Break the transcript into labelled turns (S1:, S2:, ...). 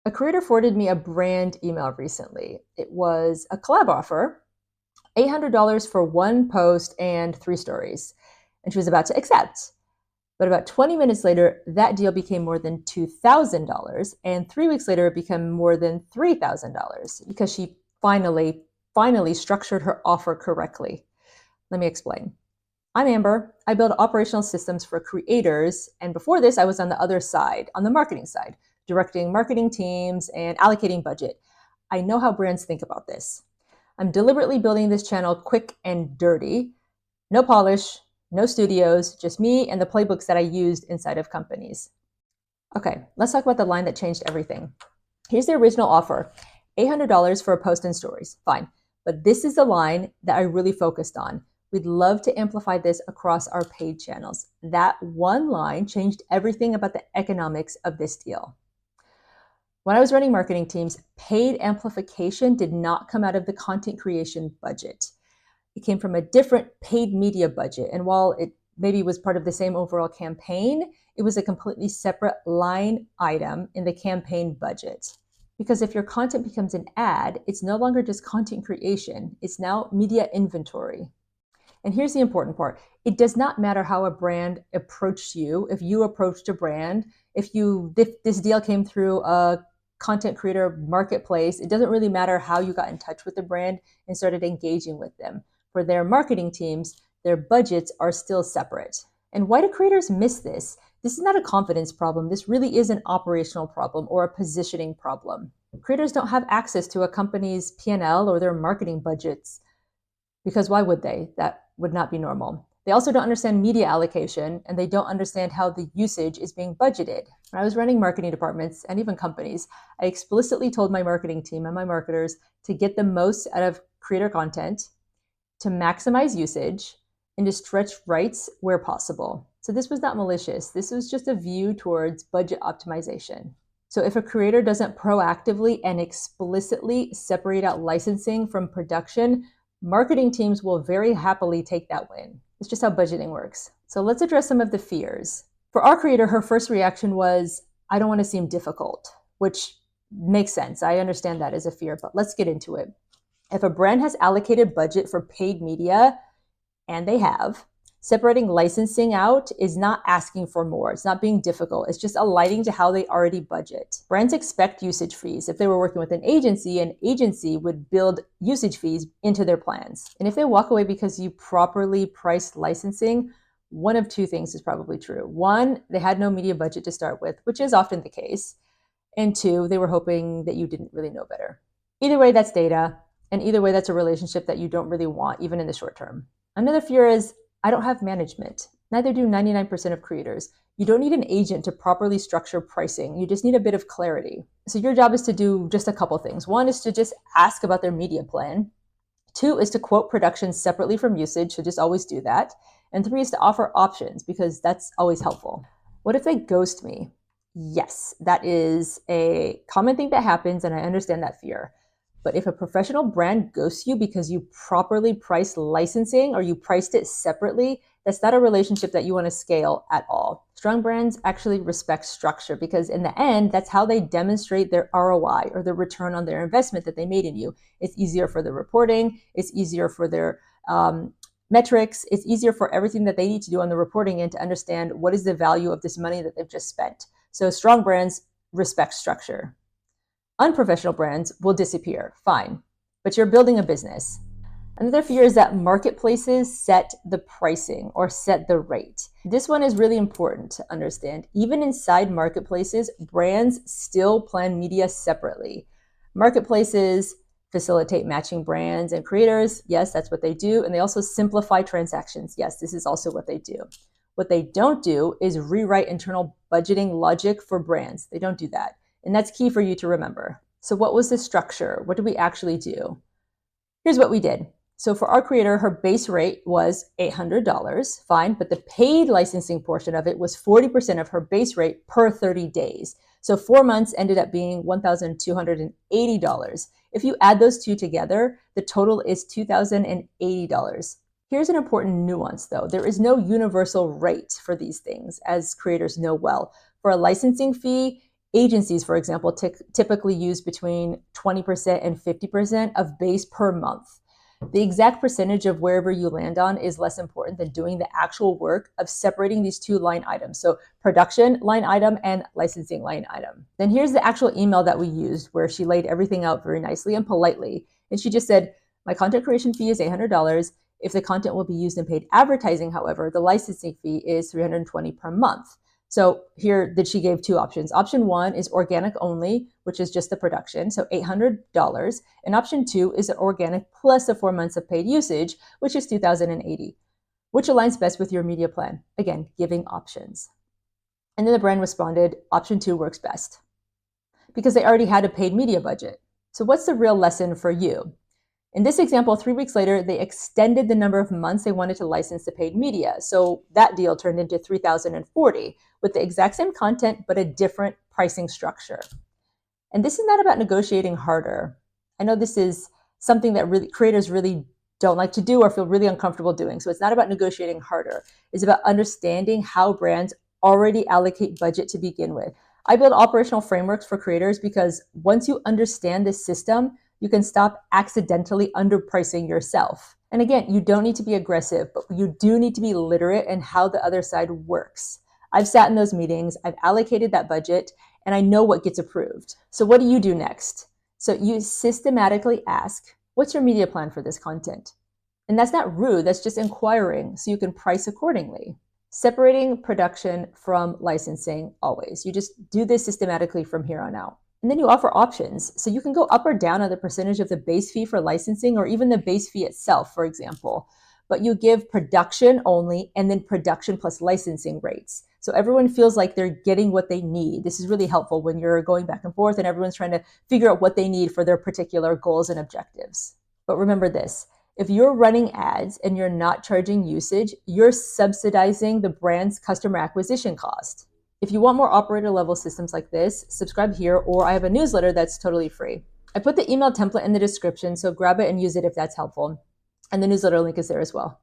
S1: A creator forwarded me a brand email recently. It was a collab offer, $800 for one post and 3 stories. And she was about to accept. But about 20 minutes later, that deal became more than $2,000. And 3 weeks later, it became more than $3,000 because she finally structured her offer correctly. Let me explain. I'm Amber. I build operational systems for creators. And before this, I was on the other side, on the marketing side, directing marketing teams and allocating budget. I know how brands think about this. I'm deliberately building this channel quick and dirty. No polish, no studios, just me and the playbooks that I used inside of companies. Okay, let's talk about the line that changed everything. Here's the original offer, $800 for a post and stories. Fine. But this is the line that I really focused on. We'd love to amplify this across our paid channels. That one line changed everything about the economics of this deal. When I was running marketing teams, paid amplification did not come out of the content creation budget. It came from a different paid media budget. And while it maybe was part of the same overall campaign, it was a completely separate line item in the campaign budget. Because if your content becomes an ad, it's no longer just content creation. It's now media inventory. And here's the important part. It does not matter how a brand approached you. If you approached a brand, if this deal came through a content creator marketplace, it doesn't really matter how you got in touch with the brand and started engaging with them. For their marketing teams, their budgets are still separate. And why do creators miss this? This is not a confidence problem. This really is an operational problem or a positioning problem. Creators don't have access to a company's P&L or their marketing budgets because why would they? That would not be normal. They also don't understand media allocation, and they don't understand how the usage is being budgeted. When I was running marketing departments and even companies, I explicitly told my marketing team and my marketers to get the most out of creator content, to maximize usage, and to stretch rights where possible. So this was not malicious. This was just a view towards budget optimization. So if a creator doesn't proactively and explicitly separate out licensing from production, marketing teams will very happily take that win. It's just how budgeting works. So let's address some of the fears. For our creator, her first reaction was, I don't want to seem difficult, which makes sense. I understand that as a fear, but let's get into it. If a brand has allocated budget for paid media, and they have, separating licensing out is not asking for more. It's not being difficult. It's just aligning to how they already budget. Brands expect usage fees. If they were working with an agency would build usage fees into their plans. And if they walk away because you properly priced licensing, one of two things is probably true. One, they had no media budget to start with, which is often the case. And two, they were hoping that you didn't really know better. Either way, that's data. And either way, that's a relationship that you don't really want, even in the short term. Another fear is, I don't have management. Neither do 99% of creators. You don't need an agent to properly structure pricing. You just need a bit of clarity. So your job is to do just a couple things. One is to just ask about their media plan. 2 is to quote production separately from usage, so just always do that. And 3 is to offer options, because that's always helpful. What if they ghost me? Yes, that is a common thing that happens, and I understand that fear. But if a professional brand ghosts you because you properly priced licensing or you priced it separately, that's not a relationship that you want to scale at all. Strong brands actually respect structure because in the end, that's how they demonstrate their ROI or the return on their investment that they made in you. It's easier for their reporting. It's easier for their metrics. It's easier for everything that they need to do on the reporting and to understand what is the value of this money that they've just spent. So strong brands respect structure. Unprofessional brands will disappear, fine, but you're building a business. Another fear is that marketplaces set the pricing or set the rate. This one is really important to understand. Even inside marketplaces, brands still plan media separately. Marketplaces facilitate matching brands and creators. Yes, that's what they do. And they also simplify transactions. Yes, this is also what they do. What they don't do is rewrite internal budgeting logic for brands. They don't do that. And that's key for you to remember. So what was the structure? What did we actually do? Here's what we did. So for our creator, her base rate was $800, fine, but the paid licensing portion of it was 40% of her base rate per 30 days. So 4 months ended up being $1,280. If you add those two together, the total is $2,080. Here's an important nuance though. There is no universal rate for these things, as creators know well. For a licensing fee, Agencies, for example, typically use between 20% and 50% of base per month. The exact percentage of wherever you land on is less important than doing the actual work of separating these two line items. So production line item and licensing line item. Then here's the actual email that we used where she laid everything out very nicely and politely. And she just said, my content creation fee is $800. If the content will be used in paid advertising, however, the licensing fee is $320 per month. So here that she gave two options. Option one is organic only, which is just the production, so $800. And option two is organic plus the 4 months of paid usage, which is $2,080. Which aligns best with your media plan? Again, giving options. And then the brand responded, option two works best, because they already had a paid media budget. So what's the real lesson for you? In this example, 3 weeks later, they extended the number of months they wanted to license the paid media. So that deal turned into $3,040 with the exact same content, but a different pricing structure. And this is not about negotiating harder. I know this is something that creators really don't like to do or feel really uncomfortable doing. So it's not about negotiating harder. It's about understanding how brands already allocate budget to begin with. I build operational frameworks for creators because once you understand this system, you can stop accidentally underpricing yourself. And again, you don't need to be aggressive, but you do need to be literate in how the other side works. I've sat in those meetings, I've allocated that budget, and I know what gets approved. So what do you do next? So you systematically ask, what's your media plan for this content? And that's not rude, that's just inquiring so you can price accordingly. Separating production from licensing always. You just do this systematically from here on out. And then you offer options. So you can go up or down on the percentage of the base fee for licensing or even the base fee itself, for example. But you give production only and then production plus licensing rates. So everyone feels like they're getting what they need. This is really helpful when you're going back and forth and everyone's trying to figure out what they need for their particular goals and objectives. But remember this, if you're running ads and you're not charging usage, you're subsidizing the brand's customer acquisition cost. If you want more operator level systems like this, subscribe here, or I have a newsletter that's totally free. I put the email template in the description, so grab it and use it if that's helpful. And the newsletter link is there as well.